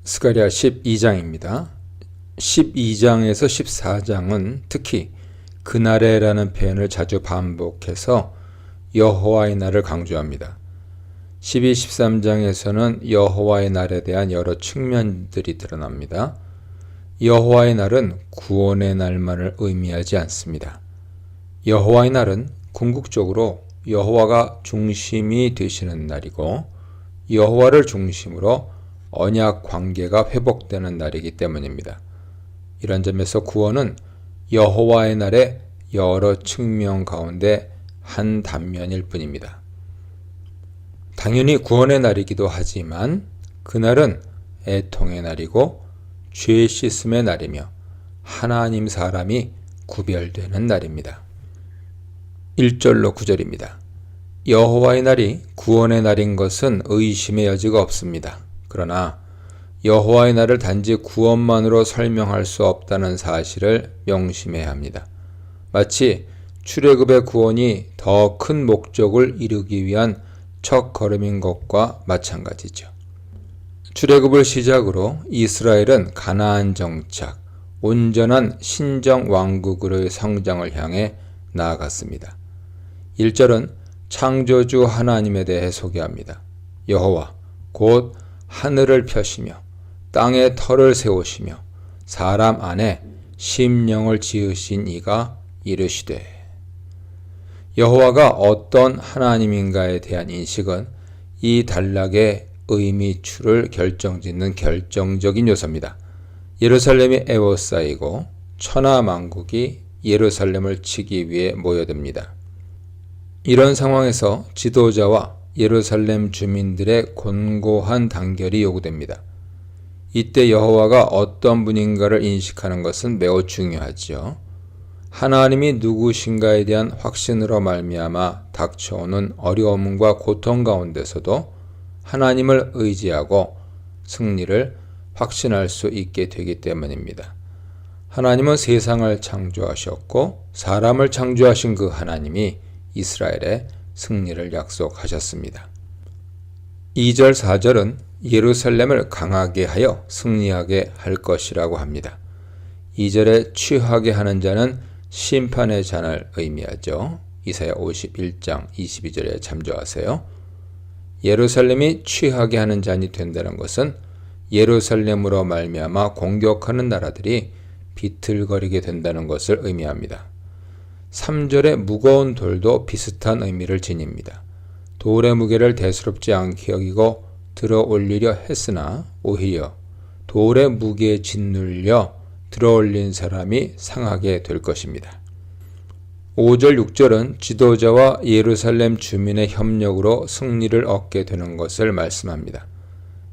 스가랴 12장입니다. 12장에서 14장은 특히 그날에라는 표현을 자주 반복해서 여호와의 날을 강조합니다. 12, 13장에서는 여호와의 날에 대한 여러 측면들이 드러납니다. 여호와의 날은 구원의 날만을 의미하지 않습니다. 여호와의 날은 궁극적으로 여호와가 중심이 되시는 날이고 여호와를 중심으로 언약 관계가 회복되는 날이기 때문입니다. 이런 점에서 구원은 여호와의 날의 여러 측면 가운데 한 단면일 뿐입니다. 당연히 구원의 날이기도 하지만 그날은 애통의 날이고 죄 씻음의 날이며 하나님 사람이 구별되는 날입니다. 1절로 9절입니다. 여호와의 날이 구원의 날인 것은 의심의 여지가 없습니다. 그러나 여호와의 날을 단지 구원만으로 설명할 수 없다는 사실을 명심해야 합니다. 마치 출애굽의 구원이 더 큰 목적을 이루기 위한 첫걸음인 것과 마찬가지죠. 출애굽을 시작으로 이스라엘은 가나안 정착, 온전한 신정 왕국으로의 성장을 향해 나아갔습니다. 1절은 창조주 하나님에 대해 소개합니다. 여호와 곧 하늘을 펴시며 땅에 터를 세우시며 사람 안에 심령을 지으신 이가 이르시되. 여호와가 어떤 하나님인가에 대한 인식은 이 단락의 의미추를 결정짓는 결정적인 요소입니다. 예루살렘이 에워싸이고 천하만국이 예루살렘을 치기 위해 모여듭니다. 이런 상황에서 지도자와 예루살렘 주민들의 곤고한 단결이 요구됩니다. 이때 여호와가 어떤 분인가를 인식하는 것은 매우 중요하지요. 하나님이 누구신가에 대한 확신으로 말미암아 닥쳐오는 어려움과 고통 가운데서도 하나님을 의지하고 승리를 확신할 수 있게 되기 때문입니다. 하나님은 세상을 창조하셨고 사람을 창조하신 그 하나님이 이스라엘의 승리를 약속하셨습니다. 2절, 4절은 예루살렘을 강하게 하여 승리하게 할 것이라고 합니다. 2절에 취하게 하는 자는 심판의 잔을 의미하죠. 이사야 51장 22절에 참조하세요. 예루살렘이 취하게 하는 잔이 된다는 것은 예루살렘으로 말미암아 공격하는 나라들이 비틀거리게 된다는 것을 의미합니다. 3절의 무거운 돌도 비슷한 의미를 지닙니다. 돌의 무게를 대수롭지 않게 여기고 들어 올리려 했으나 오히려 돌의 무게에 짓눌려 들어 올린 사람이 상하게 될 것입니다. 5절, 6절은 지도자와 예루살렘 주민의 협력으로 승리를 얻게 되는 것을 말씀합니다.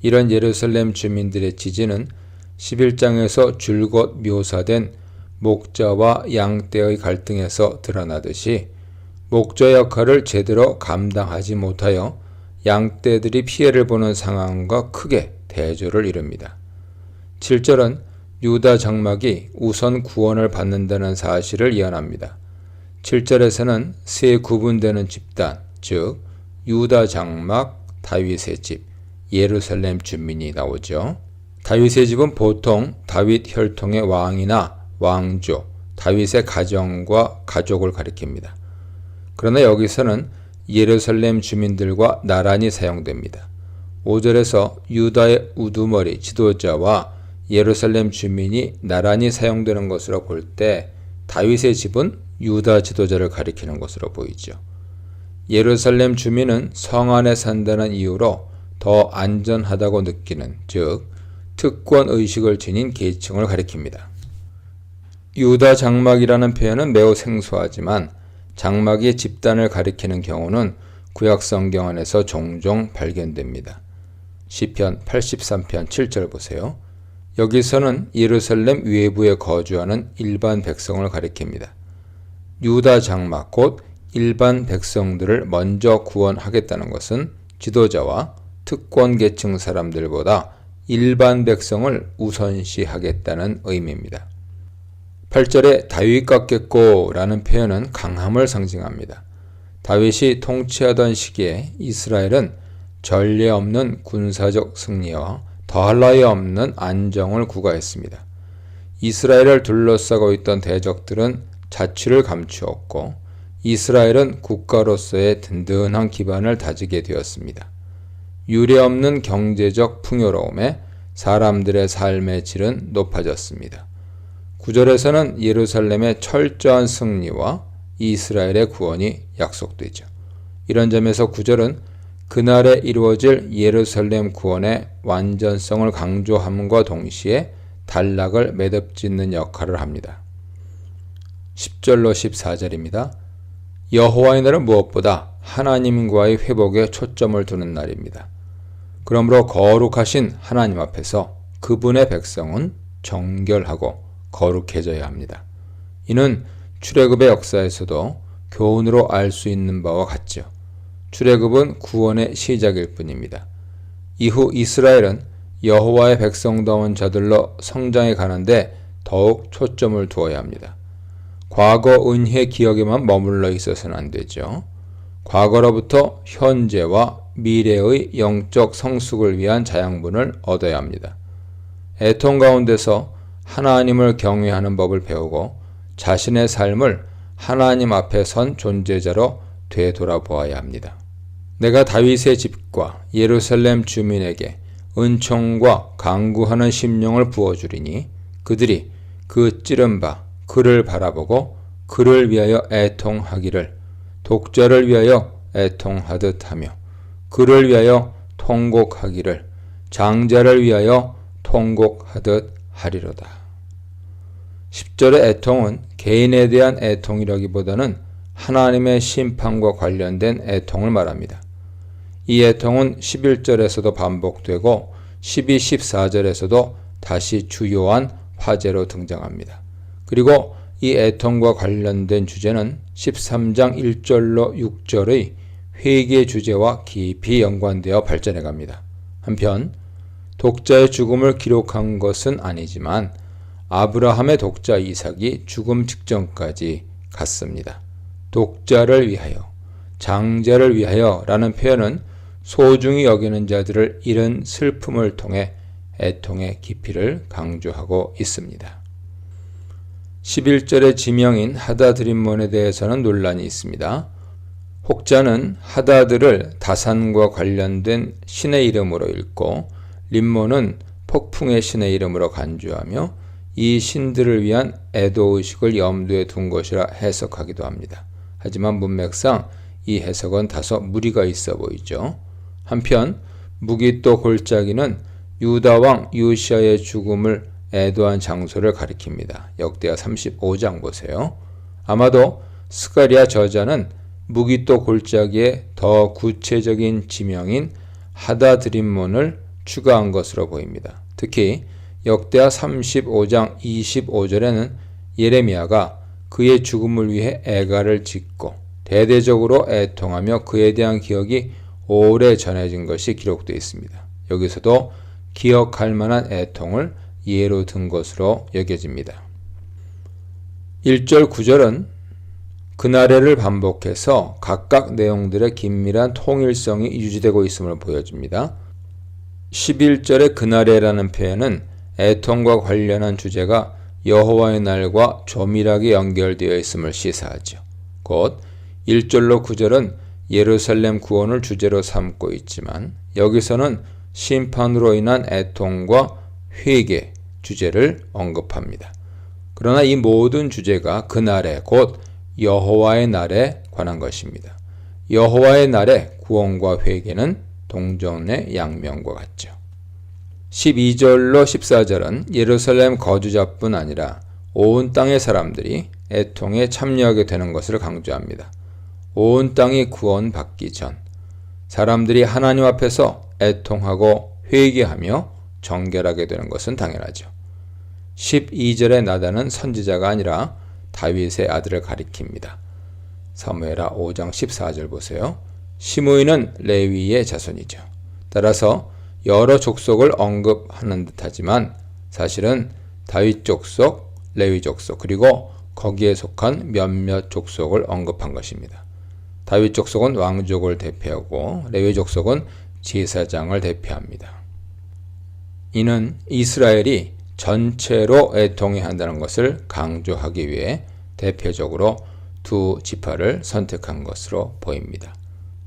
이런 예루살렘 주민들의 지지는 11장에서 줄곧 묘사된 목자와 양떼의 갈등에서 드러나듯이 목자 역할을 제대로 감당하지 못하여 양떼들이 피해를 보는 상황과 크게 대조를 이룹니다. 7절은 유다 장막이 우선 구원을 받는다는 사실을 이야기합니다. 7절에서는 세 구분되는 집단, 즉 유다 장막, 다윗의 집, 예루살렘 주민이 나오죠. 다윗의 집은 보통 다윗 혈통의 왕이나 왕조, 다윗의 가정과 가족을 가리킵니다. 그러나 여기서는 예루살렘 주민들과 나란히 사용됩니다. 5절에서 유다의 우두머리 지도자와 예루살렘 주민이 나란히 사용되는 것으로 볼 때 다윗의 집은 유다 지도자를 가리키는 것으로 보이죠. 예루살렘 주민은 성 안에 산다는 이유로 더 안전하다고 느끼는, 즉 특권 의식을 지닌 계층을 가리킵니다. 유다 장막이라는 표현은 매우 생소하지만 장막이 집단을 가리키는 경우는 구약 성경 안에서 종종 발견됩니다. 시편 83편 7절 보세요. 여기서는 예루살렘 외부에 거주하는 일반 백성을 가리킵니다. 유다 장막 곧 일반 백성들을 먼저 구원하겠다는 것은 지도자와 특권 계층 사람들보다 일반 백성을 우선시하겠다는 의미입니다. 8절에 다윗 같겠고 라는 표현은 강함을 상징합니다. 다윗이 통치하던 시기에 이스라엘은 전례 없는 군사적 승리와 더할 나위 없는 안정을 구가했습니다. 이스라엘을 둘러싸고 있던 대적들은 자취를 감추었고 이스라엘은 국가로서의 든든한 기반을 다지게 되었습니다. 유례없는 경제적 풍요로움에 사람들의 삶의 질은 높아졌습니다. 9절에서는 예루살렘의 철저한 승리와 이스라엘의 구원이 약속되죠. 이런 점에서 9절은 그날에 이루어질 예루살렘 구원의 완전성을 강조함과 동시에 단락을 매듭짓는 역할을 합니다. 10절로 14절입니다. 여호와의 날은 무엇보다 하나님과의 회복에 초점을 두는 날입니다. 그러므로 거룩하신 하나님 앞에서 그분의 백성은 정결하고 거룩해져야 합니다. 이는 출애굽의 역사에서도 교훈으로 알 수 있는 바와 같죠. 출애굽은 구원의 시작일 뿐입니다. 이후 이스라엘은 여호와의 백성다운 자들로 성장해 가는데 더욱 초점을 두어야 합니다. 과거 은혜 기억에만 머물러 있어서는 안 되죠. 과거로부터 현재와 미래의 영적 성숙을 위한 자양분을 얻어야 합니다. 애통 가운데서 하나님을 경외하는 법을 배우고 자신의 삶을 하나님 앞에 선 존재자로 되돌아보아야 합니다. 내가 다윗의 집과 예루살렘 주민에게 은총과 강구하는 심령을 부어주리니 그들이 그 찌른 바 그를 바라보고 그를 위하여 애통하기를 독자를 위하여 애통하듯 하며 그를 위하여 통곡하기를 장자를 위하여 통곡하듯 하리로다. 10절의 애통은 개인에 대한 애통이라기보다는 하나님의 심판과 관련된 애통을 말합니다. 이 애통은 11절에서도 반복되고 12, 14절에서도 다시 주요한 화제로 등장합니다. 그리고 이 애통과 관련된 주제는 13장 1절로 6절의 회개 주제와 깊이 연관되어 발전해 갑니다. 한편 독자의 죽음을 기록한 것은 아니지만 아브라함의 독자 이삭이 죽음 직전까지 갔습니다. 독자를 위하여, 장자를 위하여 라는 표현은 소중히 여기는 자들을 잃은 슬픔을 통해 애통의 깊이를 강조하고 있습니다. 11절의 지명인 하다드림몬에 대해서는 논란이 있습니다. 혹자는 하다드를 다산과 관련된 신의 이름으로 읽고 림몬은 폭풍의 신의 이름으로 간주하며 이 신들을 위한 애도의식을 염두에 둔 것이라 해석하기도 합니다. 하지만 문맥상 이 해석은 다소 무리가 있어 보이죠. 한편 무기또 골짜기는 유다왕 요시야의 죽음을 애도한 장소를 가리킵니다. 역대하 35장 보세요. 아마도 스가랴 저자는 무기또 골짜기에 더 구체적인 지명인 하다드림몬을 추가한 것으로 보입니다. 특히 역대하 35장 25절에는 예레미야가 그의 죽음을 위해 애가를 짓고 대대적으로 애통하며 그에 대한 기억이 오래 전해진 것이 기록되어 있습니다. 여기서도 기억할 만한 애통을 예로 든 것으로 여겨집니다. 1절 9절은 그날에를 반복해서 각각 내용들의 긴밀한 통일성이 유지되고 있음을 보여줍니다. 11절의 그날에라는 표현은 애통과 관련한 주제가 여호와의 날과 조밀하게 연결되어 있음을 시사하죠. 곧 1절로 9절은 예루살렘 구원을 주제로 삼고 있지만 여기서는 심판으로 인한 애통과 회개 주제를 언급합니다. 그러나 이 모든 주제가 그날에 곧 여호와의 날에 관한 것입니다. 여호와의 날에 구원과 회개는 동전의 양면과 같죠. 12절로 14절은 예루살렘 거주자뿐 아니라 온 땅의 사람들이 애통에 참여하게 되는 것을 강조합니다. 온 땅이 구원받기 전 사람들이 하나님 앞에서 애통하고 회개하며 정결하게 되는 것은 당연하죠. 12절의 나단은 선지자가 아니라 다윗의 아들을 가리킵니다. 사무엘하 5장 14절 보세요. 시므이는 레위의 자손이죠. 따라서 여러 족속을 언급하는 듯하지만 사실은 다윗 족속, 레위 족속 그리고 거기에 속한 몇몇 족속을 언급한 것입니다. 다윗 족속은 왕족을 대표하고 레위 족속은 제사장을 대표합니다. 이는 이스라엘이 전체로 애통해야 한다는 것을 강조하기 위해 대표적으로 두 지파를 선택한 것으로 보입니다.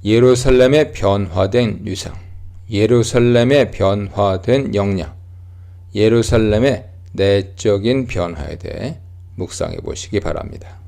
예루살렘의 변화된 유상, 예루살렘의 변화된 역량, 예루살렘의 내적인 변화에 대해 묵상해 보시기 바랍니다.